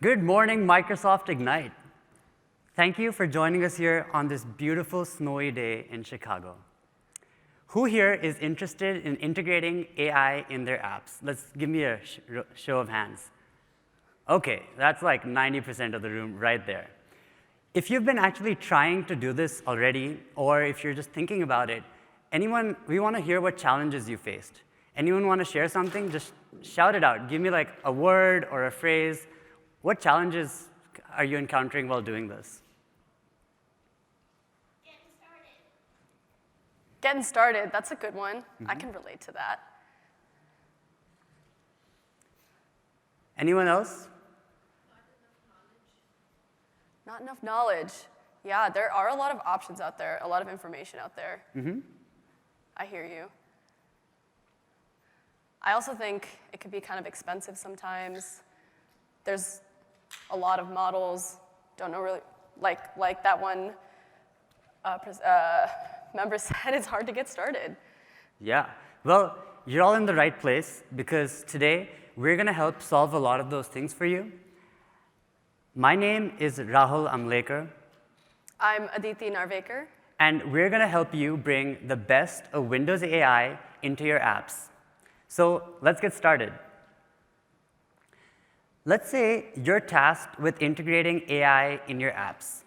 Good morning, Microsoft Ignite. Thank you for joining us here on this beautiful snowy day in Chicago. Who here is interested in integrating AI in their apps? Give me a show of hands. OK, that's like 90% of the room right there. If you've been actually trying to do this already, or if you're just thinking about it, we want to hear what challenges you faced. Anyone want to share something? Just shout it out. Give me like a word or a phrase. What challenges are you encountering while doing this? Getting started, that's a good one. I can relate to that. Anyone else? Not enough knowledge. Yeah, there are a lot of options out there, a lot of information out there. I hear you. I also think it could be kind of expensive sometimes. There's a lot of models. Don't know really, like that one member said, it's hard to get started. Yeah. Well, you're all in the right place, because today we're going to help solve a lot of those things for you. My name is Rahul Amlekar. I'm Aditi Narvekar. And we're going to help you bring the best of Windows AI into your apps. So let's get started. Let's say you're tasked with integrating AI in your apps,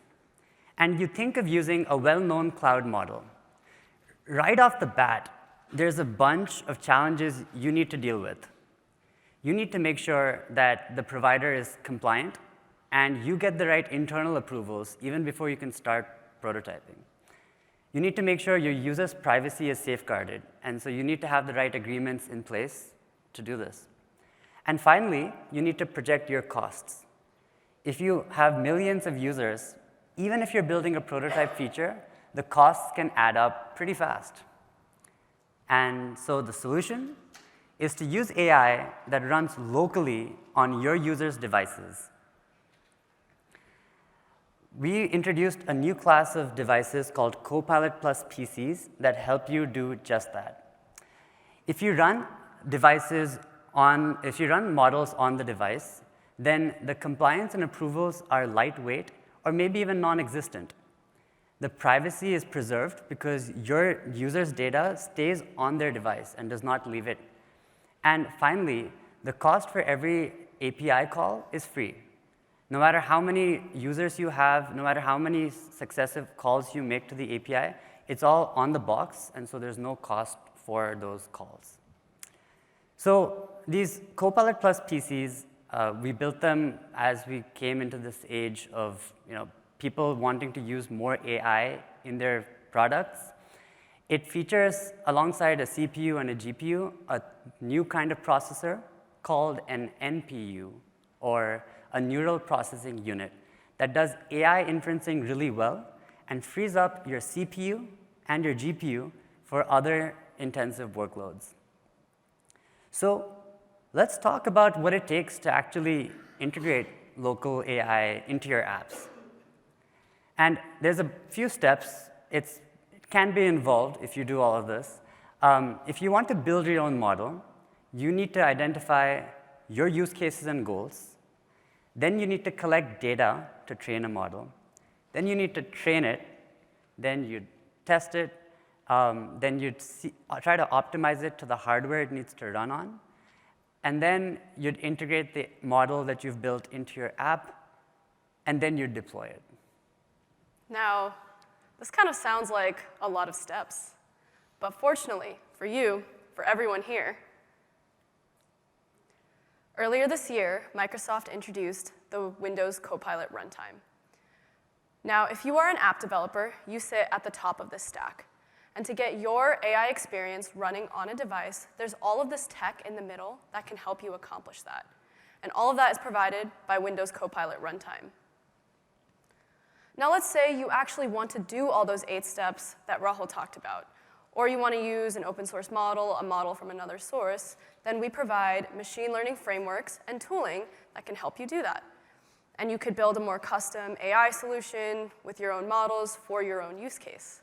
and you think of using a well-known cloud model. Right off the bat, there's a bunch of challenges you need to deal with. You need to make sure that the provider is compliant, and you get the right internal approvals even before you can start prototyping. You need to make sure your users' privacy is safeguarded, and so you need to have the right agreements in place to do this. And finally, you need to project your costs. If you have millions of users, even if you're building a prototype feature, the costs can add up pretty fast. And so the solution is to use AI that runs locally on your users' devices. We introduced a new class of devices called Copilot Plus PCs that help you do just that. If you run models on the device, then the compliance and approvals are lightweight or maybe even non-existent. The privacy is preserved because your user's data stays on their device and does not leave it. And finally, the cost for every API call is free. No matter how many users you have, no matter how many successive calls you make to the API, it's all on the box, and so there's no cost for those calls. So these Copilot Plus PCs, we built them as we came into this age of people wanting to use more AI in their products. It features, alongside a CPU and a GPU, a new kind of processor called an NPU, or a neural processing unit, that does AI inferencing really well and frees up your CPU and your GPU for other intensive workloads. So let's talk about what it takes to actually integrate local AI into your apps. And there's a few steps. It can be involved if you do all of this. If you want to build your own model, you need to identify your use cases and goals. Then you need to collect data to train a model. Then you need to train it. Then you test it. Then you'd try to optimize it to the hardware it needs to run on. And then you'd integrate the model that you've built into your app, and then you'd deploy it. Now, this kind of sounds like a lot of steps. But fortunately for you, for everyone here, earlier this year, Microsoft introduced the Windows Copilot Runtime. Now, if you are an app developer, you sit at the top of this stack. And to get your AI experience running on a device, there's all of this tech in the middle that can help you accomplish that. And all of that is provided by Windows Copilot Runtime. Now, let's say you actually want to do all those 8 steps that Rahul talked about, or you want to use an open source model, a model from another source. Then we provide machine learning frameworks and tooling that can help you do that. And you could build a more custom AI solution with your own models for your own use case.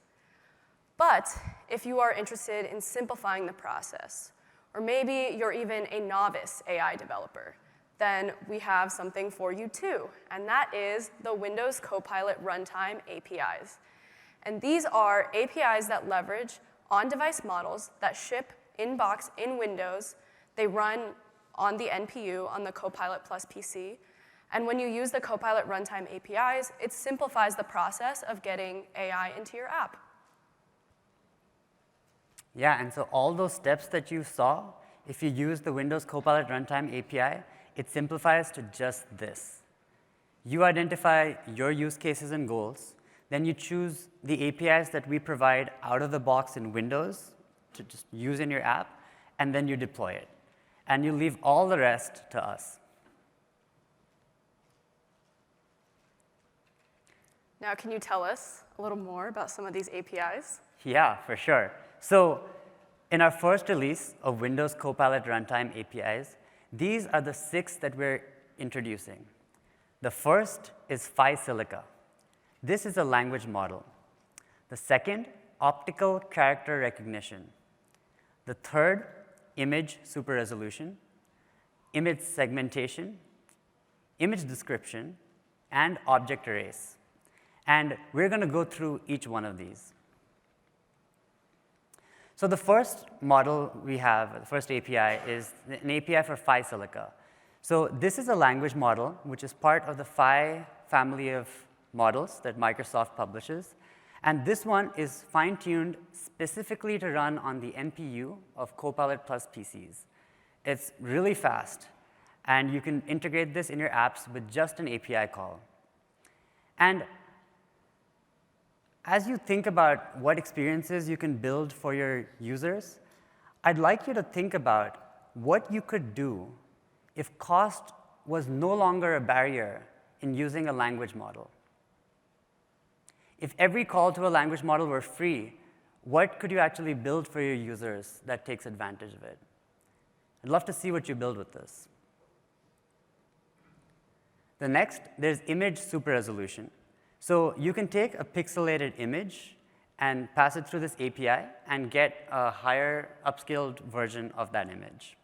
But if you are interested in simplifying the process, or maybe you're even a novice AI developer, then we have something for you too, and that is the Windows Copilot Runtime APIs. And these are APIs that leverage on-device models that ship in-box in Windows. They run on the NPU, on the Copilot Plus PC. And when you use the Copilot Runtime APIs, it simplifies the process of getting AI into your app. Yeah, and so all those steps that you saw, if you use the Windows Copilot Runtime API, it simplifies to just this. You identify your use cases and goals, then you choose the APIs that we provide out of the box in Windows to just use in your app, and then you deploy it. And you leave all the rest to us. Now, can you tell us a little more about some of these APIs? Yeah, for sure. So in our first release of Windows Copilot Runtime APIs, these are the 6 that we're introducing. The first is Phi Silica. This is a language model. The second, optical character recognition. The third, image super resolution, image segmentation, image description, and object arrays. And we're going to go through each one of these. So the first model we have, the first API, is an API for Phi Silica. So this is a language model, which is part of the Phi family of models that Microsoft publishes. And this one is fine-tuned specifically to run on the NPU of Copilot Plus PCs. It's really fast, and you can integrate this in your apps with just an API call. And as you think about what experiences you can build for your users, I'd like you to think about what you could do if cost was no longer a barrier in using a language model. If every call to a language model were free, what could you actually build for your users that takes advantage of it? I'd love to see what you build with this. The next, there's image super resolution. So you can take a pixelated image and pass it through this API and get a higher upscaled version of that image.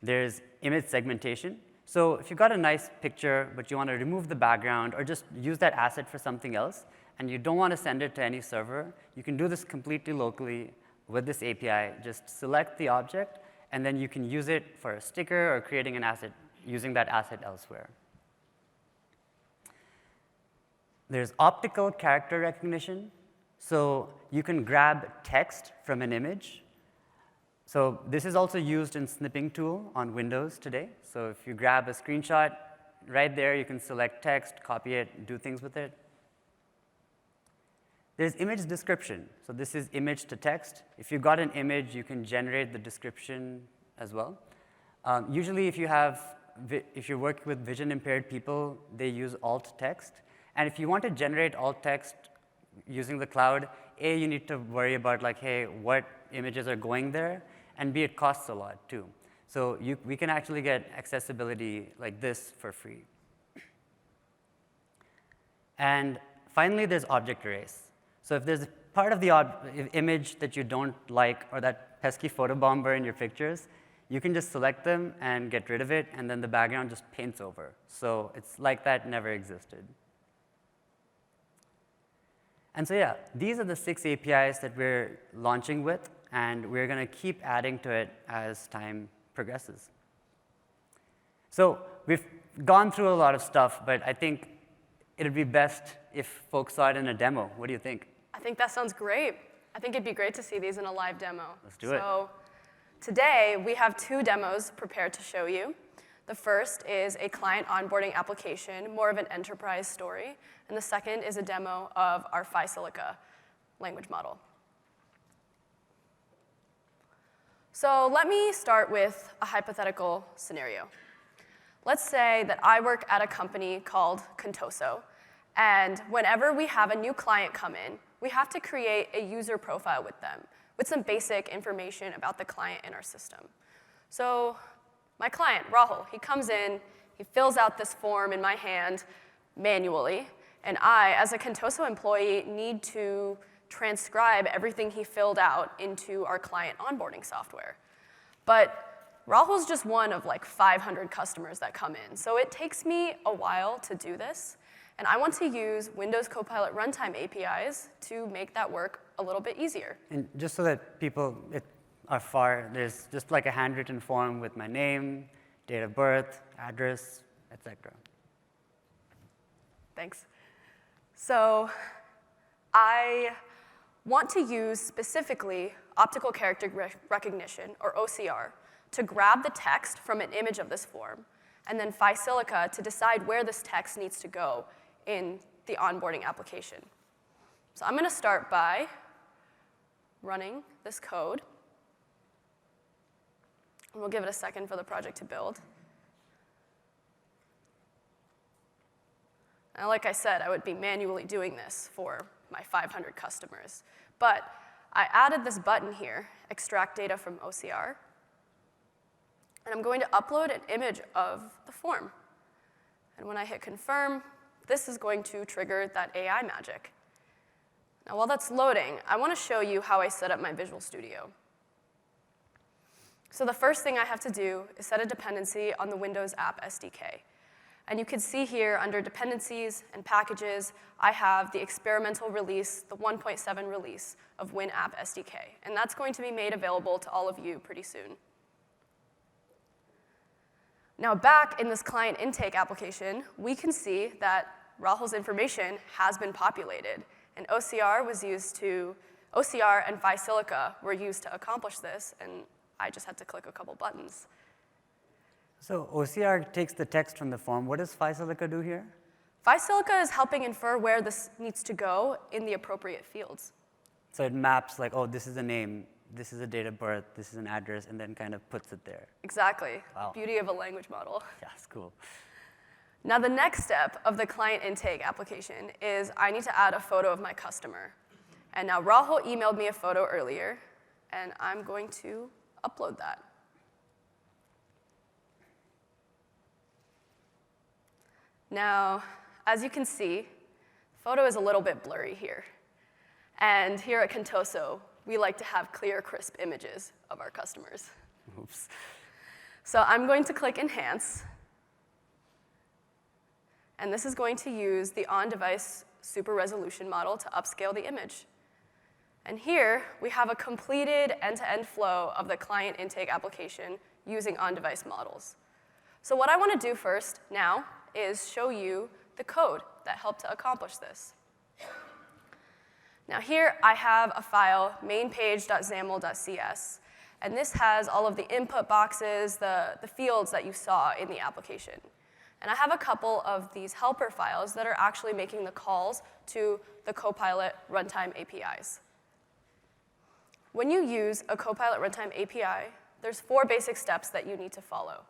There's image segmentation. So if you've got a nice picture, but you want to remove the background or just use that asset for something else, and you don't want to send it to any server, you can do this completely locally with this API. Just select the object, and then you can use it for a sticker or creating an asset, using that asset elsewhere. There's optical character recognition. So you can grab text from an image. So this is also used in snipping tool on Windows today. So if you grab a screenshot, right there you can select text, copy it, do things with it. There's image description. So this is image to text. If you've got an image, you can generate the description as well. Usually if you're working with vision-impaired people, they use alt text. And if you want to generate alt text using the cloud, A, you need to worry about, like, hey, what images are going there, and B, it costs a lot, too. So we can actually get accessibility like this for free. And finally, there's object arrays. So if there's a part of the image that you don't like, or that pesky photo bomber in your pictures, you can just select them and get rid of it, and then the background just paints over. So it's like that never existed. And so yeah, these are the 6 APIs that we're launching with, and we're going to keep adding to it as time progresses. So we've gone through a lot of stuff, but I think it would be best if folks saw it in a demo. What do you think? I think that sounds great. I think it'd be great to see these in a live demo. Let's do it. So today, we have 2 demos prepared to show you. The first is a client onboarding application, more of an enterprise story. And the second is a demo of our Phi Silica language model. So let me start with a hypothetical scenario. Let's say that I work at a company called Contoso, and whenever we have a new client come in, we have to create a user profile with them, with some basic information about the client in our system. So my client, Rahul, he comes in, he fills out this form in my hand manually, and I, as a Contoso employee, need to transcribe everything he filled out into our client onboarding software. But Rahul's just one of like 500 customers that come in, so it takes me a while to do this, and I want to use Windows Copilot Runtime APIs to make that work a little bit easier. And just so that people are far, there's just like a handwritten form with my name, date of birth, address, etc. Thanks. So I want to use specifically optical character recognition, or OCR, to grab the text from an image of this form, and then Phi Silica to decide where this text needs to go in the onboarding application. So I'm going to start by running this code. And we'll give it a second for the project to build. Now, like I said, I would be manually doing this for my 500 customers. But I added this button here, extract data from OCR. And I'm going to upload an image of the form. And when I hit confirm, this is going to trigger that AI magic. Now, while that's loading, I want to show you how I set up my Visual Studio. So the first thing I have to do is set a dependency on the Windows App SDK. And you can see here under Dependencies and Packages, I have the experimental release, the 1.7 release of WinApp SDK. And that's going to be made available to all of you pretty soon. Now back in this client intake application, we can see that Rahul's information has been populated. And OCR and Phi Silica were used to accomplish this, and I just had to click a couple buttons. So OCR takes the text from the form. What does Phi Silica do here? Phi Silica is helping infer where this needs to go in the appropriate fields. So it maps like, oh, this is a name, this is a date of birth, this is an address, and then kind of puts it there. Exactly. Wow. Beauty of a language model. Yeah, it's cool. Now the next step of the client intake application is I need to add a photo of my customer. And now Rahul emailed me a photo earlier, and I'm going to upload that. Now, as you can see, the photo is a little bit blurry here. And here at Contoso, we like to have clear, crisp images of our customers. Oops. So I'm going to click Enhance. And this is going to use the on-device super resolution model to upscale the image. And here, we have a completed end-to-end flow of the client intake application using on-device models. So what I want to do first now is show you the code that helped to accomplish this. Now here, I have a file, mainpage.xaml.cs, and this has all of the input boxes, the fields that you saw in the application. And I have a couple of these helper files that are actually making the calls to the Copilot Runtime APIs. When you use a Copilot Runtime API, there's 4 basic steps that you need to follow.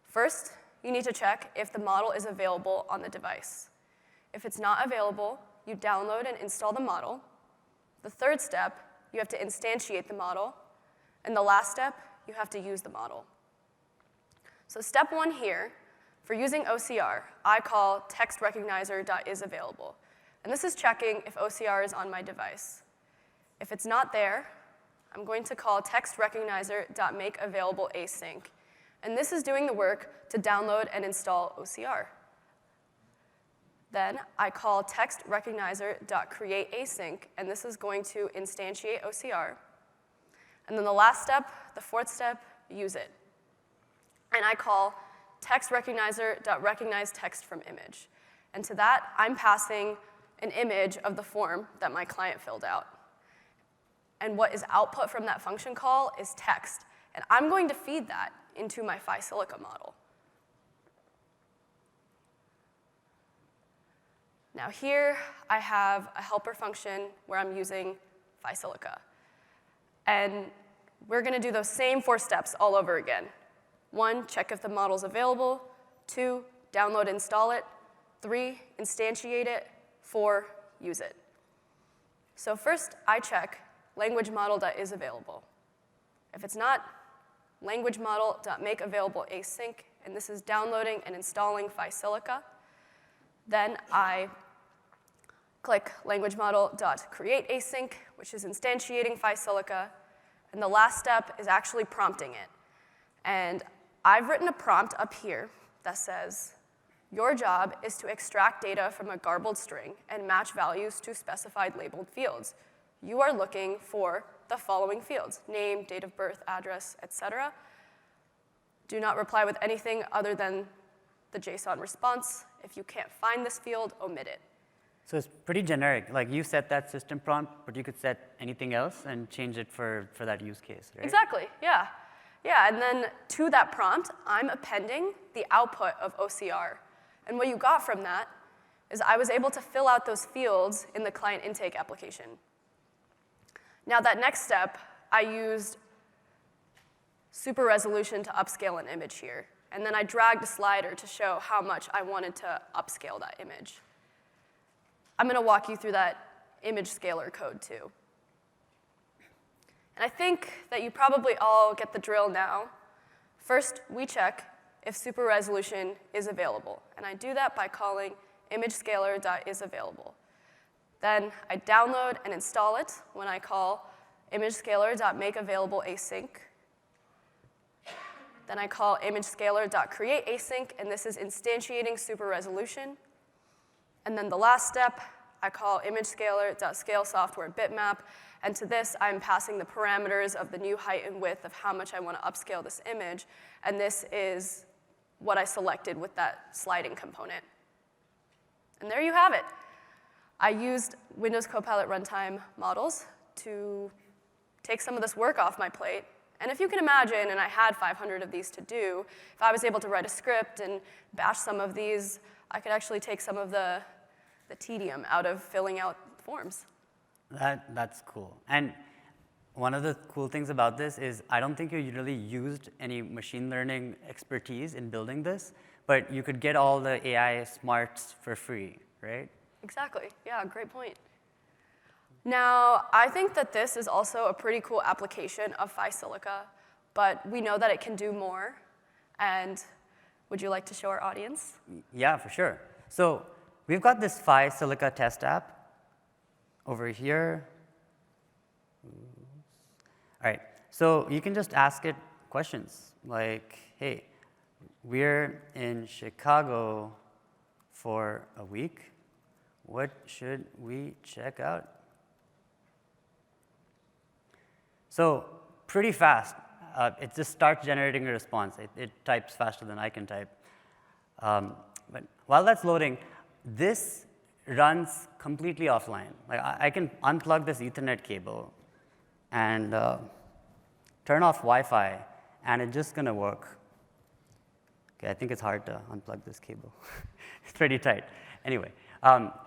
First, you need to check if the model is available on the device. If it's not available, you download and install the model. The third step, you have to instantiate the model. And the last step, you have to use the model. So step 1 here, for using OCR, I call textRecognizer.isAvailable. And this is checking if OCR is on my device. If it's not there, I'm going to call textRecognizer.makeAvailableAsync. And this is doing the work to download and install OCR. Then I call textRecognizer.createAsync, and this is going to instantiate OCR. And then the last step, the 4th step, use it. And I call textRecognizer.recognizeTextFromImage. And to that, I'm passing an image of the form that my client filled out. And what is output from that function call is text. And I'm going to feed that into my Phi Silica model. Now here, I have a helper function where I'm using Phi Silica. And we're going to do those same 4 steps all over again. 1, check if the model's available. 2, download, install it. 3, instantiate it. 4, use it. So first, I check languagemodel.isAvailable. If it's not, languagemodel.makeAvailableAsync, and this is downloading and installing Phi Silica. Then I click languagemodel.createAsync, which is instantiating Phi Silica. And the last step is actually prompting it. And I've written a prompt up here that says, your job is to extract data from a garbled string and match values to specified labeled fields. You are looking for the following fields: name, date of birth, address, etc. Do not reply with anything other than the JSON response. If you can't find this field, omit it. So it's pretty generic. Like, you set that system prompt, but you could set anything else and change it for that use case, right? Exactly, yeah. Yeah, and then to that prompt, I'm appending the output of OCR. And what you got from that is I was able to fill out those fields in the client intake application. Now, that next step, I used super resolution to upscale an image here. And then I dragged a slider to show how much I wanted to upscale that image. I'm going to walk you through that image scaler code, too. And I think that you probably all get the drill now. First, we check if super resolution is available. And I do that by calling imagescaler.isAvailable. Then I download and install it when I call imagescaler.makeAvailableAsync. Then I call imagescaler.createAsync, and this is instantiating super resolution. And then the last step, I call imagescaler.scaleSoftwareBitmap, and to this, I'm passing the parameters of the new height and width of how much I want to upscale this image, and this is what I selected with that sliding component. And there you have it. I used Windows Copilot Runtime models to take some of this work off my plate. And if you can imagine, and I had 500 of these to do, if I was able to write a script and bash some of these, I could actually take some of the tedium out of filling out forms. That's cool. And one of the cool things about this is I don't think you really used any machine learning expertise in building this, but you could get all the AI smarts for free, right? Exactly. Yeah, great point. Now, I think that this is also a pretty cool application of Phi Silica, but we know that it can do more. And would you like to show our audience? Yeah, for sure. So we've got this Phi Silica test app over here. All right, so you can just ask it questions like, hey, we're in Chicago for a week. What should we check out? So pretty fast. It just starts generating a response. It types faster than I can type. But while that's loading, this runs completely offline. Like, I can unplug this Ethernet cable and turn off Wi-Fi, and it's just going to work. Okay, I think it's hard to unplug this cable. It's pretty tight. Anyway,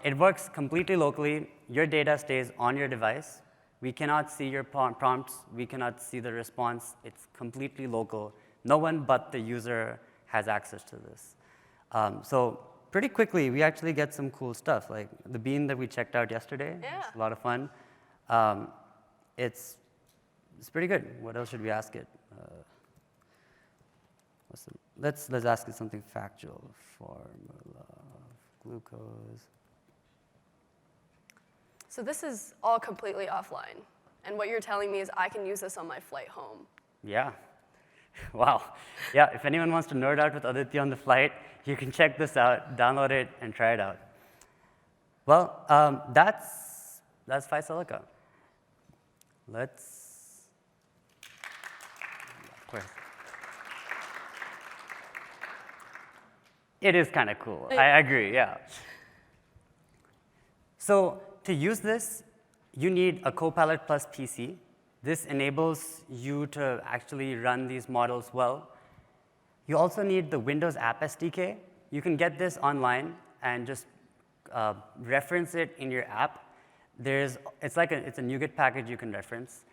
it works completely locally. Your data stays on your device. We cannot see your prompts. We cannot see the response. It's completely local. No one but the user has access to this. So pretty quickly, we actually get some cool stuff, like the bean that we checked out yesterday. Yeah. It's a lot of fun. It's pretty good. What else should we ask it? Let's ask it something factual. Formula of glucose. So this is all completely offline. And what you're telling me is I can use this on my flight home. Yeah. Wow. Yeah, if anyone wants to nerd out with Aditi on the flight, you can check this out, download it, and try it out. Well, that's Phi Silica. Let's, of course. It is kind of cool. I agree, yeah. So to use this, you need a Copilot Plus PC. This enables you to actually run these models well. You also need the Windows App SDK. You can get this online and just reference it in your app. It's a NuGet package you can reference.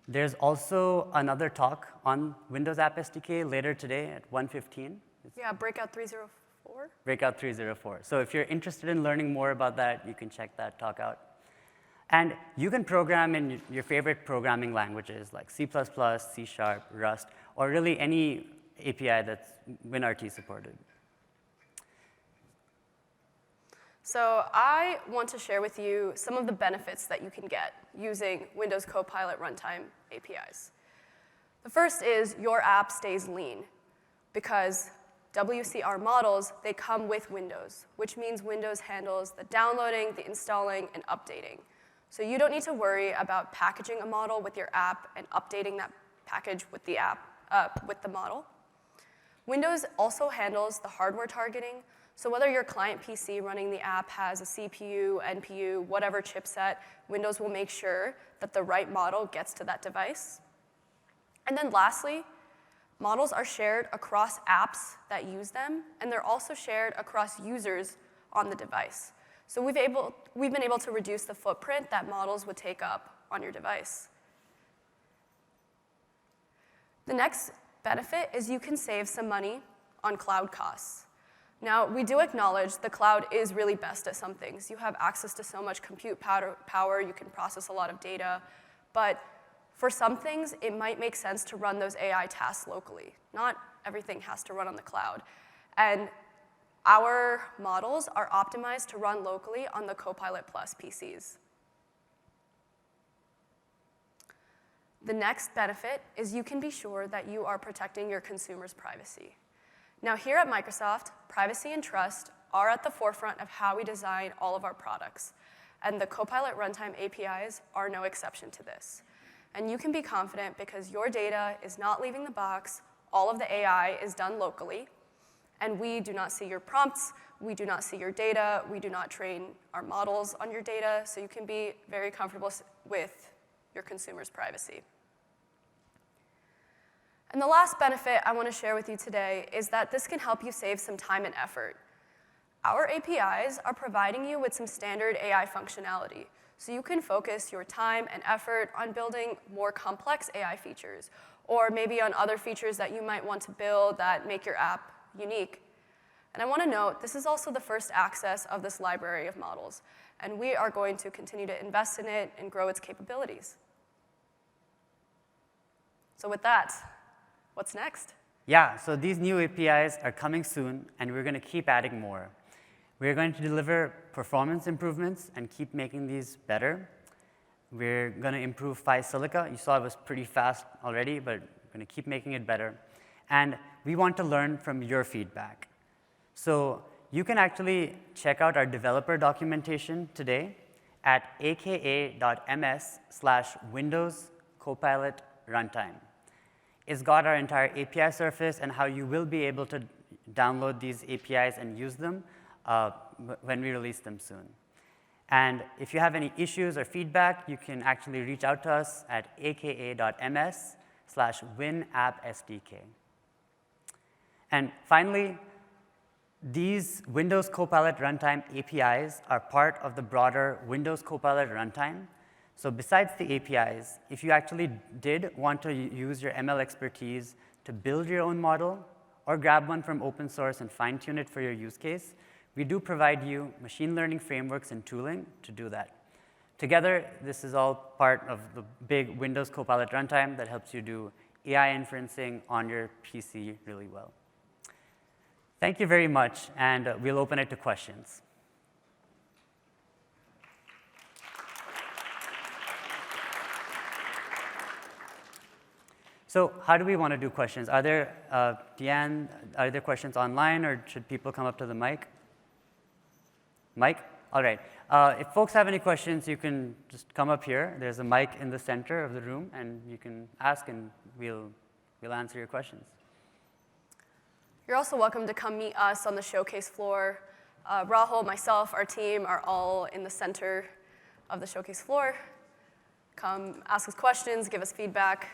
There's also another talk on Windows App SDK later today at 1:15. Yeah, Breakout 304. Breakout 304. So if you're interested in learning more about that, you can check that talk out. And you can program in your favorite programming languages like C++, C#, Rust, or really any API that's WinRT supported. So I want to share with you some of the benefits that you can get using Windows Copilot Runtime APIs. The first is your app stays lean, because WCR models, they come with Windows, which means Windows handles the downloading, the installing, and updating. So you don't need to worry about packaging a model with your app and updating that package with the with the model. Windows also handles the hardware targeting, so whether your client PC running the app has a CPU, NPU, whatever chipset, Windows will make sure that the right model gets to that device. And then lastly, models are shared across apps that use them, and they're also shared across users on the device. So we've been able to reduce the footprint that models would take up on your device. The next benefit is you can save some money on cloud costs. Now, we do acknowledge the cloud is really best at some things. You have access to so much compute power, you can process a lot of data, but for some things, it might make sense to run those AI tasks locally. Not everything has to run on the cloud. And our models are optimized to run locally on the Copilot+ PCs. The next benefit is you can be sure that you are protecting your consumers' privacy. Now, here at Microsoft, privacy and trust are at the forefront of how we design all of our products, and the Copilot Runtime APIs are no exception to this. And you can be confident because your data is not leaving the box, all of the AI is done locally, and we do not see your prompts, we do not see your data, we do not train our models on your data, so you can be very comfortable with your consumers' privacy. And the last benefit I want to share with you today is that this can help you save some time and effort. Our APIs are providing you with some standard AI functionality, so you can focus your time and effort on building more complex AI features, or maybe on other features that you might want to build that make your app unique. And I want to note, this is also the first access of this library of models, and we are going to continue to invest in it and grow its capabilities. So with that, what's next? Yeah, so these new APIs are coming soon, and we're going to keep adding more. We're going to deliver performance improvements and keep making these better. We're going to improve Phi Silica. You saw it was pretty fast already, but we're going to keep making it better. And we want to learn from your feedback. So you can actually check out our developer documentation today at aka.ms/Windows Copilot Runtime. It's got our entire API surface and how you will be able to download these APIs and use them when we release them soon. And if you have any issues or feedback, you can actually reach out to us at aka.ms/WinAppSDK. And finally, these Windows Copilot Runtime APIs are part of the broader Windows Copilot Runtime. So besides the APIs, if you actually did want to use your ML expertise to build your own model or grab one from open source and fine-tune it for your use case, we do provide you machine learning frameworks and tooling to do that. Together, this is all part of the big Windows Copilot Runtime that helps you do AI inferencing on your PC really well. Thank you very much, and we'll open it to questions. So how do we want to do questions? Are there, Deanne, are there questions online, or should people come up to the mic? Mic? All right. If folks have any questions, you can just come up here. There's a mic in the center of the room, and you can ask, and we'll answer your questions. You're also welcome to come meet us on the showcase floor. Rahul, myself, our team are all in the center of the showcase floor. Come ask us questions, give us feedback.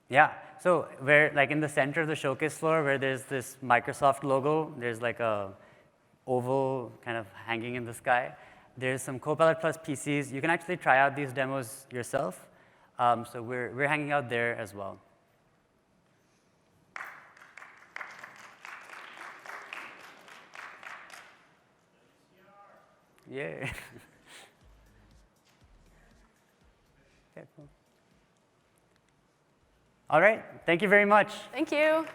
Yeah, so we're like in the center of the showcase floor where there's this Microsoft logo. There's like a oval kind of hanging in the sky. There's some Copilot+ PCs. You can actually try out these demos yourself. So we're hanging out there as well. Yeah. Okay, cool. All right, thank you very much. Thank you.